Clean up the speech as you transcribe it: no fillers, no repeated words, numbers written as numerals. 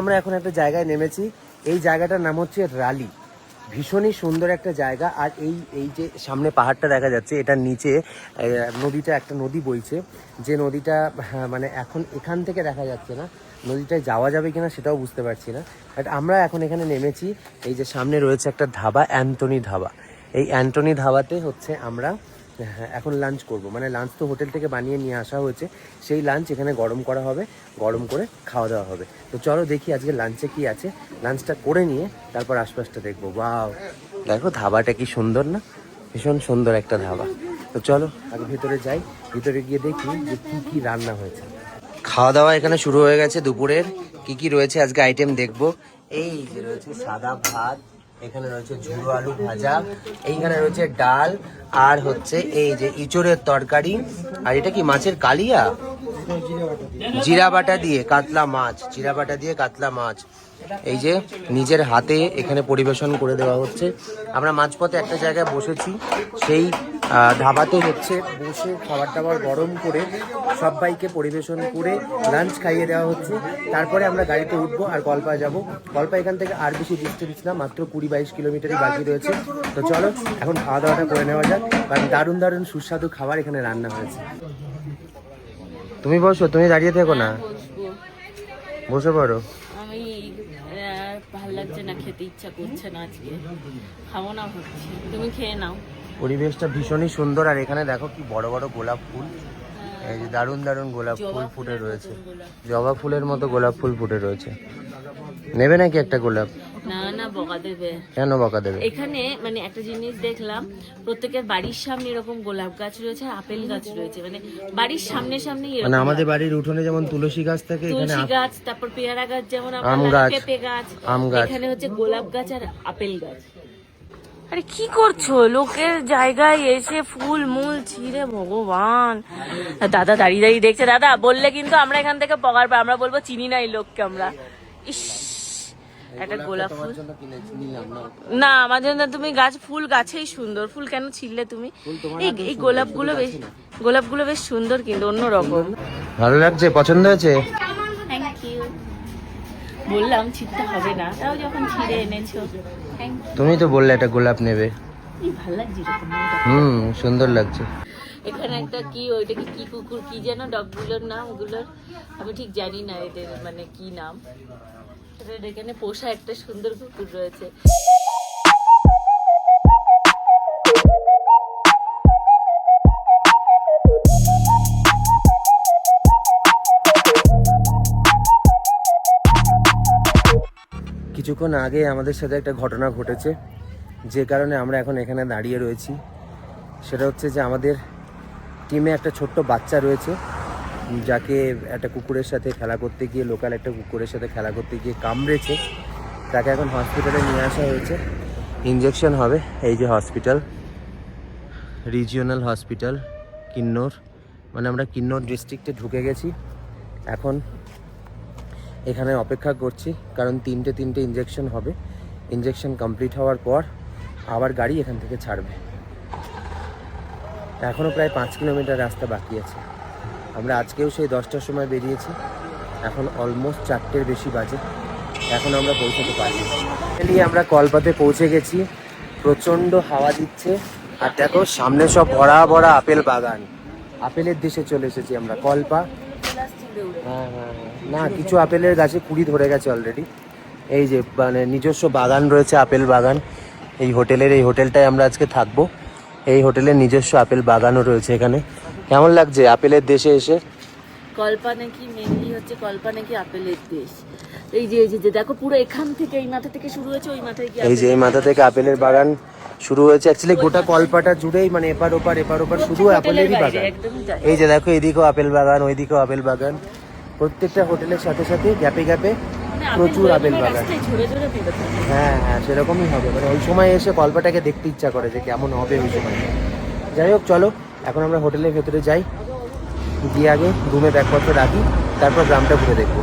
আমরা এখন একটা জায়গায় নেমেছি। এই জায়গাটার নাম হচ্ছে রালি। ভীষণই সুন্দর একটা জায়গা। আর এই যে সামনে পাহাড়টা দেখা যাচ্ছে, এটার নিচে নদীটা, একটা নদী বইছে, যে নদীটা মানে এখন এখান থেকে দেখা যাচ্ছে না। নদীটায় যাওয়া যাবে কিনা সেটাও বুঝতে পারছি না। বাট আমরা এখন এখানে নেমেছি। এই যে সামনে রয়েছে একটা ধাবা, অ্যান্টনি ধাবা। এই অ্যান্টনি ধাবাতে হচ্ছে আমরা এখন লাঞ্চ করব। মানে লাঞ্চ তো হোটেল থেকে বানিয়ে নিয়ে আসা হয়েছে, সেই লাঞ্চ এখানে গরম করা হবে, গরম করে খাওয়া দাওয়া হবে। তো চলো দেখি আজকে লাঞ্চে কি আছে। লাঞ্চটা করে নিয়ে তারপর আশপাশটা দেখবো। ওয়াও, দেখো ধাবাটা কি সুন্দর না? ভীষণ সুন্দর একটা ধাবা। তো চলো আগে ভেতরে যাই, ভেতরে গিয়ে দেখি যে কি কি রান্না হয়েছে। খাওয়া দাওয়া এখানে শুরু হয়ে গেছে। দুপুরের কি কি রয়েছে আজকে আইটেম দেখবো। এই যে রয়েছে সাদা ভাত, এখানে রয়েছে ঝুড়ো আলু ভাজা, এইখানে রয়েছে ডাল, আর হচ্ছে এই যে ইঁচড়ের তরকারি। আর এটা কি মাছের কালিয়া, জিরা বাটা দিয়ে কাতলা মাছ, জিরা বাটা দিয়ে কাতলা মাছ। এই যে নিজের হাতে এখানে পরিবেশন করে দেওয়া হচ্ছে। আমরা মাঝপথে একটা জায়গায় বসেছি, সেই ধাবাতে হচ্ছে বসে খাবার টাবার গরম করে সবাইকে পরিবেশন করে লাঞ্চ খাইয়ে দেওয়া হচ্ছে। তারপরে আমরা গাড়িতে উঠবো আর কলপা যাব। কলপা এখান থেকে আর বেশি ডিস্টেন্স না, মাত্র 20-22 কিলোমিটারই বাকি রয়েছে। তো চলো এখন খাওয়া দাওয়াটা করে নেওয়া যাক, কারণ দারুণ দারুণ সুস্বাদু খাবার এখানে রান্না হয়েছে। তুমি বসো, তুমি দাঁড়িয়ে থেকো না, বসে পড়ো। আমি ভালো লাগছে না, খেতে ইচ্ছা করছে না, আজকে খাবো না ভাবছি। তুমি খেয়ে নাও। পরিবেশটা ভীষণই সুন্দর। আর এখানে দেখো কি বড় বড় গোলাপ ফুল, এই যে দারুণ দারুণ গোলাপ ফুল ফুটে রয়েছে, জবা ফুলের মতো গোলাপ ফুল ফুটে রয়েছে। নেবে নাকি একটা গোলাপ? না না, বকা দেবে। কেন বকা দেবে? এখানে মানে একটা জিনিস দেখলাম, প্রত্যেকের বাড়ির সামনে এরকম গোলাপ গাছ রয়েছে, আপেল গাছ রয়েছে, মানে বাড়ির সামনে সামনে। মানে আমাদের বাড়ির উঠোনে যেমন তুলসী গাছ থাকে, তুলসী গাছ, তারপর পেয়ারা গাছ, যেমন আম গাছ, পেঁপে গাছ, আম গাছ, এখানে হচ্ছে গোলাপ গাছ আর আপেল গাছ। আরে কি করছো লোকের জায়গায় এসে ফুল মূল ছিঁড়ে, ভগবান। দাদা দাঁড়িয়ে দাঁড়িয়ে দেখছে। দাদা বললে কিন্তু আমরা এখান থেকে পগার পাই, আমরা বলবো চিনি না এই লোককে আমরা। ইস, একটা গোলাপ ফুল না আমার জন্য। তুমি গাছ, ফুল গাছেই সুন্দর, ফুল কেন ছিঁড়লে তুমি? এই গোলাপগুলো বেশ, গোলাপগুলো বেশ সুন্দর কিন্তু অন্যরকম। ভালো লাগছে, পছন্দ হয়েছে? Thank you. বললাম ছিঁড়তে হবে না, তাও যখন ছিঁড়ে এনেছো। তুমি তো বললে একটা গোলাপ নেবে। ভালো লাগছে সুন্দর লাগছে। এখানে একটা কি, ওইটা কি কুকুর, কি যেন ডগগুলোর নাম, ওগুলোর আমি ঠিক জানি না এদের মানে কি নাম। এখানে পোষা একটা সুন্দর কুকুর রয়েছে। কিছুক্ষণ আগে আমাদের সাথে একটা ঘটনা ঘটেছে, যে কারণে আমরা এখন এখানে দাঁড়িয়ে রয়েছি। সেটা হচ্ছে যে আমাদের টিমে একটা ছোট্ট বাচ্চা রয়েছে, যাকে একটা কুকুরের সাথে খেলা করতে গিয়ে, লোকাল একটা কুকুরের সাথে খেলা করতে গিয়ে কামড়েছে। তাকে এখন হসপিটালে নিয়ে আসা হয়েছে, ইঞ্জেকশন হবে। এই যে হসপিটাল, রিজিওনাল হসপিটাল কিন্নর, মানে আমরা কিন্নর ডিস্ট্রিক্টে ঢুকে গেছি। এখন এখানে অপেক্ষা করছি, কারণ তিনটে ইঞ্জেকশন হবে। ইঞ্জেকশন কমপ্লিট হওয়ার পর আবার গাড়ি এখান থেকে ছাড়বে। এখনও প্রায় 5 কিলোমিটার রাস্তা বাকি আছে। আমরা আজকেও সেই 10টার সময় বেরিয়েছি, এখন অলমোস্ট 4টের বেশি বাজে, এখন আমরা পৌঁছতে পারছি। আমরা কলপাতে পৌঁছে গেছি। প্রচণ্ড হাওয়া দিচ্ছে, আর দেখো সামনে সব ভরা ভরা আপেল বাগান। আপেলের দেশে চলে এসেছি আমরা, কলপা। হ্যাঁ, না কিছু আপেলের গাছে কুড়ি ধরে গেছে অলরেডি। এই যে মানে নিজস্ব বাগান রয়েছে, আপেল বাগান। এই হোটেলটায় আমরা আজকে থাকবো। এই হোটেলের নিজস্ব আপেল বাগানও রয়েছে এখানে। কেমন লাগছে আপেলের দেশে এসে? কল্পা নাকি মেনলি হচ্ছে, কল্পা নাকি আপেলের দেশ। এই যে দেখো পুরো এখান থেকে, এই মাথা থেকে শুরু হয়েছে, ওই মাথায় গিয়ে এই যে এই মাথা থেকে আপেলের বাগান শুরু হয়েছে। অ্যাকচুয়ালি গোটা কলপাটা জুড়েই মানে এপার ওপার শুধু আপেলেরই বাগান। এই যে দেখো এইদিকেও আপেল বাগান, ওইদিকেও আপেল বাগান। প্রত্যেকটা হোটেলের সাথে সাথে গ্যাপে গ্যাপে প্রচুর আপেল বাগান। হ্যাঁ, সেরকমই হবে। মানে ওই সময় এসে কলপাটাকে দেখতে ইচ্ছা করে যে কেমন হবে ওই সময়। যাই হোক, চলো এখন আমরা হোটেলের ভেতরে যাই, গিয়ে আগে রুমে ব্যাগপত্র রাখি, তারপর গ্রামটা ঘুরে দেখবো।